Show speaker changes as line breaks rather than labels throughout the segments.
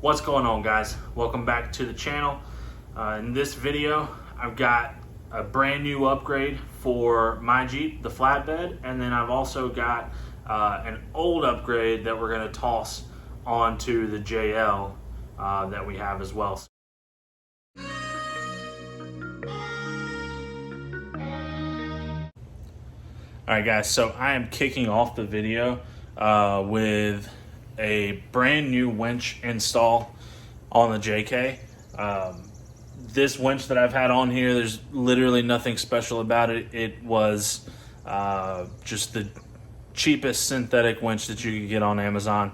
What's going on, guys? Welcome back to the channel. In this video, I've got a brand new upgrade for my Jeep, the flatbed, and then I've also got an old upgrade that we're going to toss onto the JL that we have as well. Alright guys, so I am kicking off the video with a brand new winch install on the JK. This winch that I've had on here, there's literally nothing special about it. It was just the cheapest synthetic winch that you could get on Amazon.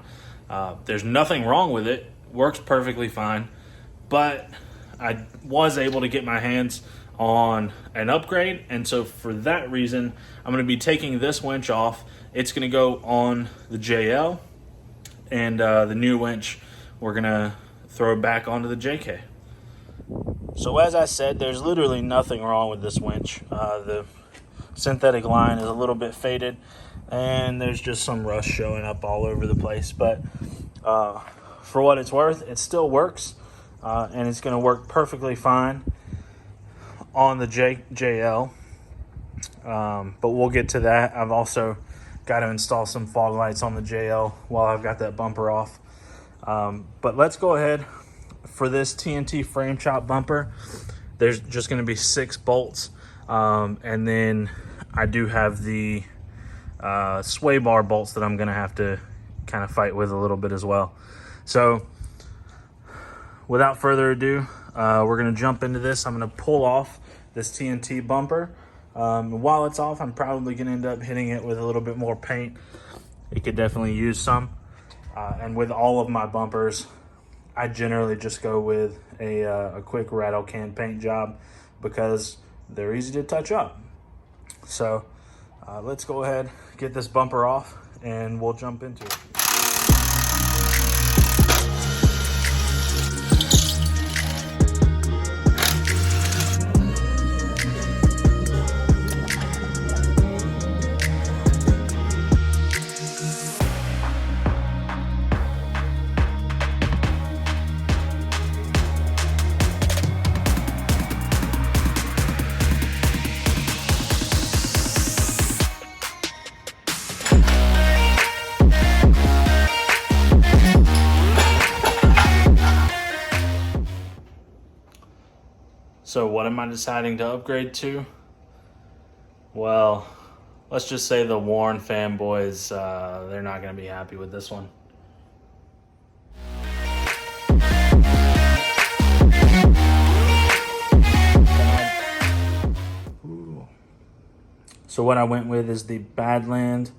There's nothing wrong with it, works perfectly fine, but I was able to get my hands on an upgrade, and so for that reason I'm going to be taking this winch off. It's going to go on the JL, and the new winch we're going to throw back onto the JK. So as I said, there's literally nothing wrong with this winch. The synthetic line is a little bit faded and there's just some rust showing up all over the place, but for what it's worth, it still works, and it's going to work perfectly fine on the JL, but we'll get to that. I've also got to install some fog lights on the JL while I've got that bumper off. But let's go ahead. For this TNT frame chop bumper, there's just going to be 6 bolts, and then I do have the sway bar bolts that I'm going to have to kind of fight with a little bit as well. So without further ado, we're going to jump into this. I'm going to pull off this TNT bumper. While it's off, I'm probably going to end up hitting it with a little bit more paint. It could definitely use some. And with all of my bumpers, I generally just go with a quick rattle can paint job because they're easy to touch up. So let's go ahead, get this bumper off, and we'll jump into it. So what am I deciding to upgrade to? Well, let's just say the Warren fanboys, they're not going to be happy with this one. Ooh. So what I went with is the Badland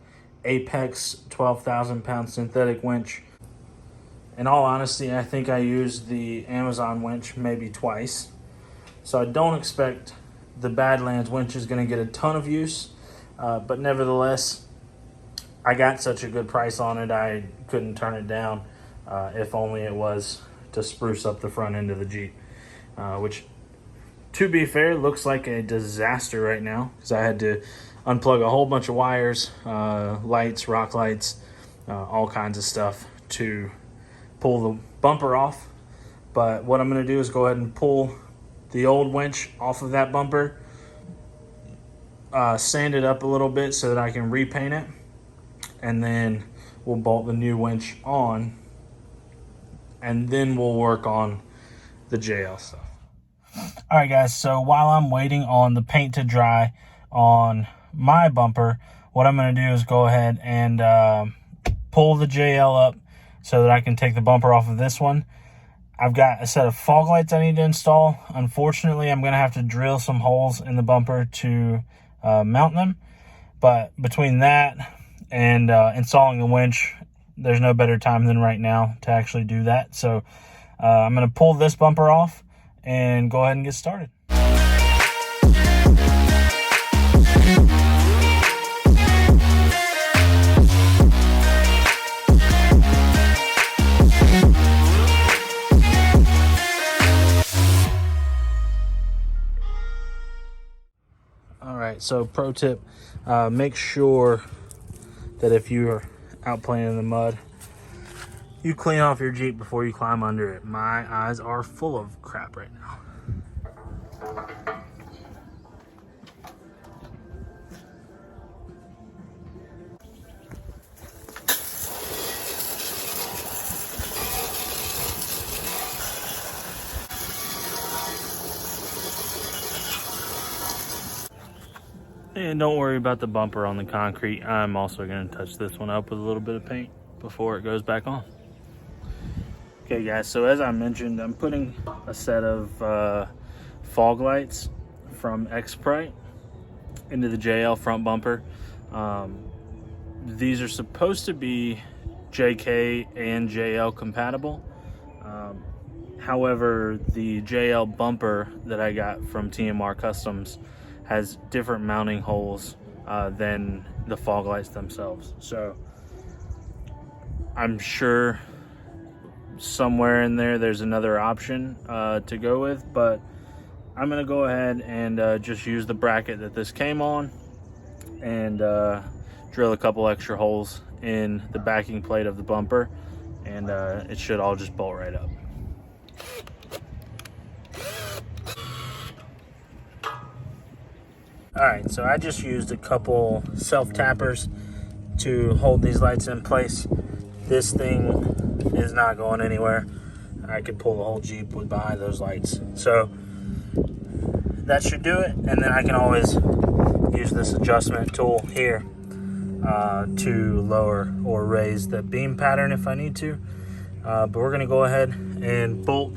Apex 12,000 pound synthetic winch. In all honesty, I think I used the Amazon winch maybe twice. So I don't expect the Badlands winch is going to get a ton of use, but nevertheless, I got such a good price on it, I couldn't turn it down, if only it was to spruce up the front end of the Jeep, which, to be fair, looks like a disaster right now because I had to unplug a whole bunch of wires, lights, rock lights, all kinds of stuff to pull the bumper off. But what I'm going to do is go ahead and pull the old winch off of that bumper, sand it up a little bit so that I can repaint it, and then we'll bolt the new winch on, and then we'll work on the JL stuff. All right, guys, so while I'm waiting on the paint to dry on my bumper, what I'm going to do is go ahead and pull the JL up so that I can take the bumper off of this one. I've got a set of fog lights I need to install. Unfortunately, I'm going to have to drill some holes in the bumper to mount them. But between that and installing the winch, there's no better time than right now to actually do that. So I'm going to pull this bumper off and go ahead and get started. So pro tip, make sure that if you're out playing in the mud, You clean off your Jeep before you climb under it. My eyes are full of crap right now. And don't worry about the bumper on the concrete. I'm also going to touch this one up with a little bit of paint before it goes back on. Okay guys, so as I mentioned, I'm putting a set of fog lights from X-Prite into the JL front bumper. These are supposed to be JK and JL compatible. However, the JL bumper that I got from TMR Customs has different mounting holes than the fog lights themselves. So I'm sure somewhere in there's another option to go with, but I'm gonna go ahead and just use the bracket that this came on and drill a couple extra holes in the backing plate of the bumper, and it should all just bolt right up. All right, so I just used a couple self-tappers to hold these lights in place. This thing is not going anywhere. I could pull the whole Jeep with behind those lights. So that should do it. And then I can always use this adjustment tool here to lower or raise the beam pattern if I need to. But we're gonna go ahead and bolt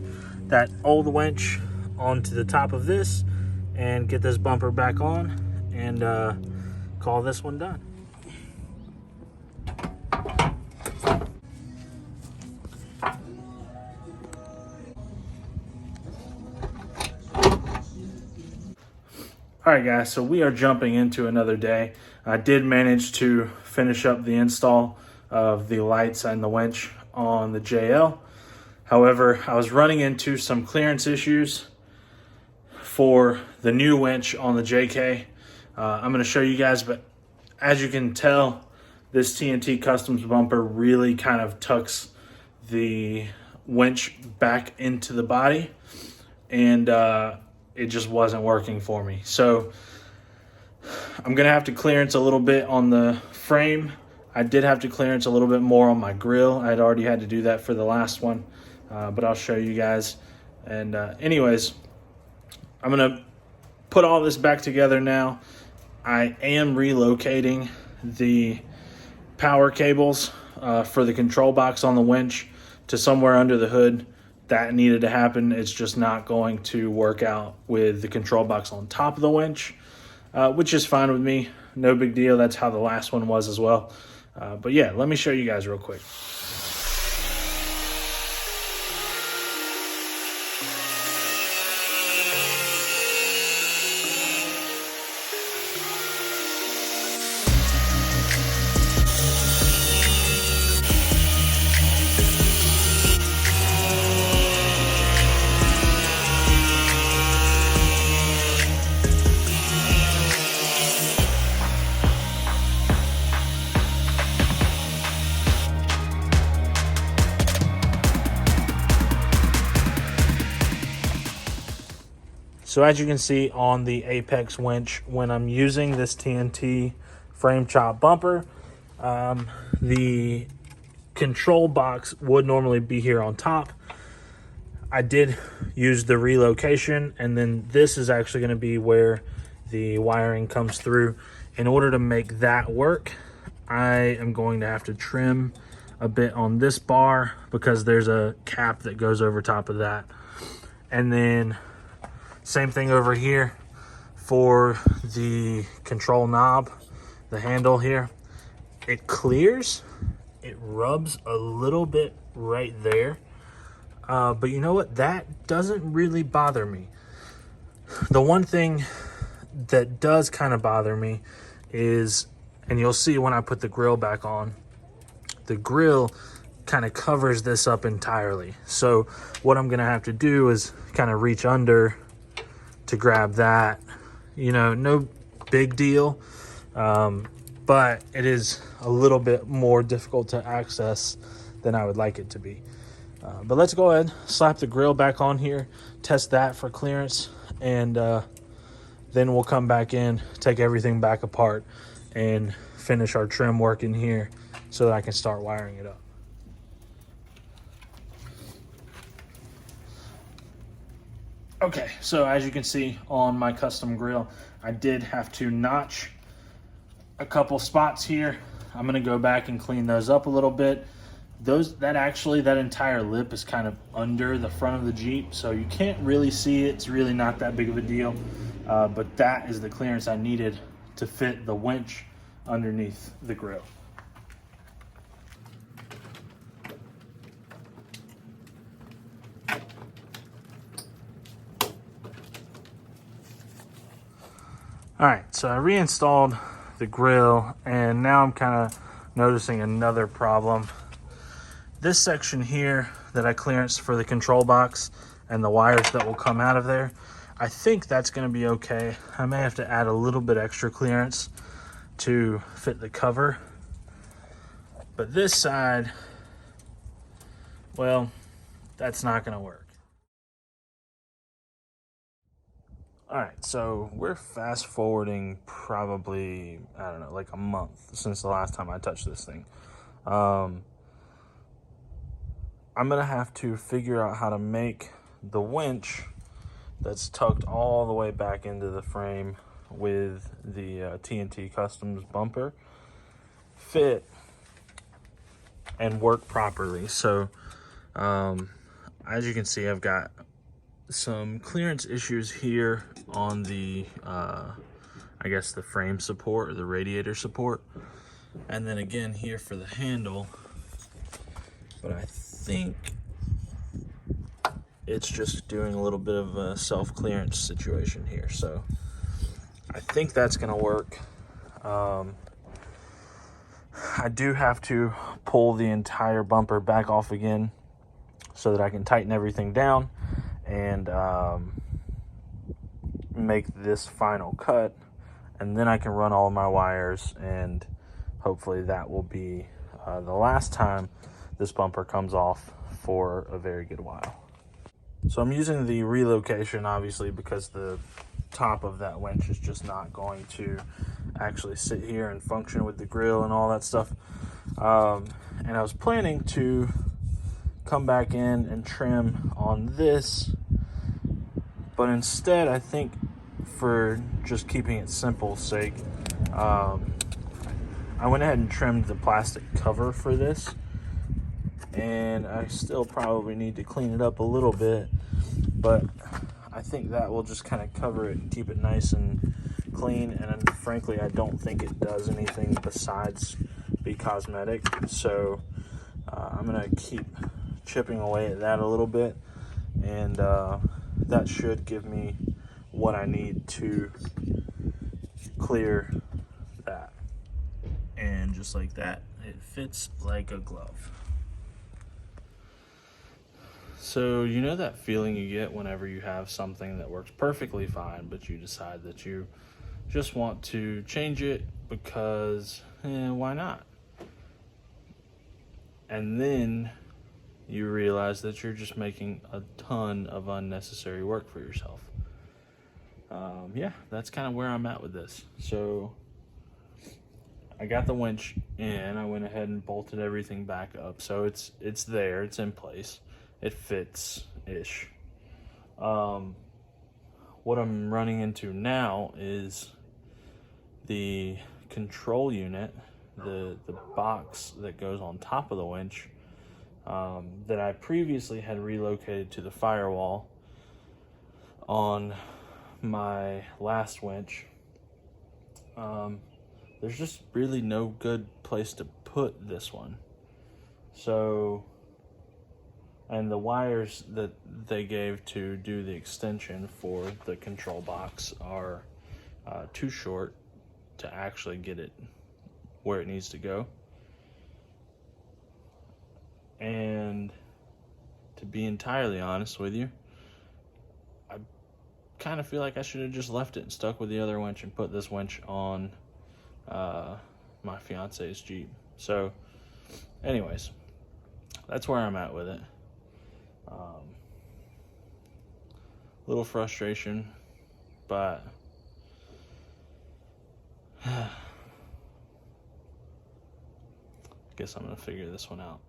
that old winch onto the top of this and get this bumper back on and call this one done. All right guys, so we are jumping into another day. I did manage to finish up the install of the lights and the winch on the JL. However, I was running into some clearance issues for the new winch on the JK. I'm gonna show you guys, but as you can tell, this TNT Customs bumper really kind of tucks the winch back into the body, and it just wasn't working for me. So I'm gonna have to clearance a little bit on the frame. I did have to clearance a little bit more on my grill. I'd already had to do that for the last one, but I'll show you guys. And anyways, I'm gonna put all this back together now. I am relocating the power cables for the control box on the winch to somewhere under the hood. That needed to happen. It's just not going to work out with the control box on top of the winch, which is fine with me. No big deal. That's how the last one was as well. But yeah, let me show you guys real quick. So as you can see on the Apex winch, when I'm using this TNT frame chop bumper, the control box would normally be here on top. I did use the relocation, and then this is actually going to be where the wiring comes through. In order to make that work, I am going to have to trim a bit on this bar because there's a cap that goes over top of that. And then same thing over here for the control knob, the handle here. It clears, it rubs a little bit right there. But you know what? That doesn't really bother me. The one thing that does kind of bother me is, and you'll see when I put the grill back on, the grill kind of covers this up entirely. So what I'm gonna have to do is kind of reach under to grab that. You know, no big deal, but it is a little bit more difficult to access than I would like it to be. But let's go ahead, slap the grill back on here, test that for clearance, and then we'll come back in, take everything back apart, and finish our trim work in here so that I can start wiring it up. Okay, so as you can see on my custom grill, I did have to notch a couple spots here. I'm gonna go back and clean those up a little bit. That entire lip is kind of under the front of the Jeep, so you can't really see it. It's really not that big of a deal, but that is the clearance I needed to fit the winch underneath the grill. All right, so I reinstalled the grill, and now I'm kind of noticing another problem. This section here that I clearanced for the control box and the wires that will come out of there, I think that's going to be okay. I may have to add a little bit extra clearance to fit the cover. But this side, well, that's not going to work. All right, so we're fast forwarding probably, I don't know, like a month since the last time I touched this thing. I'm gonna have to figure out how to make the winch that's tucked all the way back into the frame with the TNT Customs bumper fit and work properly. So as you can see, I've got some clearance issues here on the I guess the frame support or the radiator support, and then again here for the handle, but I think it's just doing a little bit of a self-clearance situation here, so I think that's gonna work. I do have to pull the entire bumper back off again so that I can tighten everything down and make this final cut, and then I can run all of my wires, and hopefully that will be the last time this bumper comes off for a very good while. So I'm using the relocation obviously because the top of that winch is just not going to actually sit here and function with the grill and all that stuff. And I was planning to come back in and trim on this, but instead I think for just keeping it simple sake, I went ahead and trimmed the plastic cover for this, and I still probably need to clean it up a little bit, but I think that will just kind of cover it and keep it nice and clean. And frankly, I don't think it does anything besides be cosmetic, so I'm gonna keep chipping away at that a little bit, and that should give me what I need to clear that. And just like that, it fits like a glove. So you know that feeling you get whenever you have something that works perfectly fine, but you decide that you just want to change it because why not? And then you realize that you're just making a ton of unnecessary work for yourself. Yeah, that's kind of where I'm at with this. So I got the winch in, I went ahead and bolted everything back up. So it's there, it's in place. It fits-ish. What I'm running into now is the control unit, the box that goes on top of the winch, that I previously had relocated to the firewall on my last winch. There's just really no good place to put this one. So, and the wires that they gave to do the extension for the control box are too short to actually get it where it needs to go. And to be entirely honest with you, I kind of feel like I should have just left it and stuck with the other winch and put this winch on my fiance's Jeep. So anyways, that's where I'm at with it. Little frustration, but I guess I'm gonna figure this one out.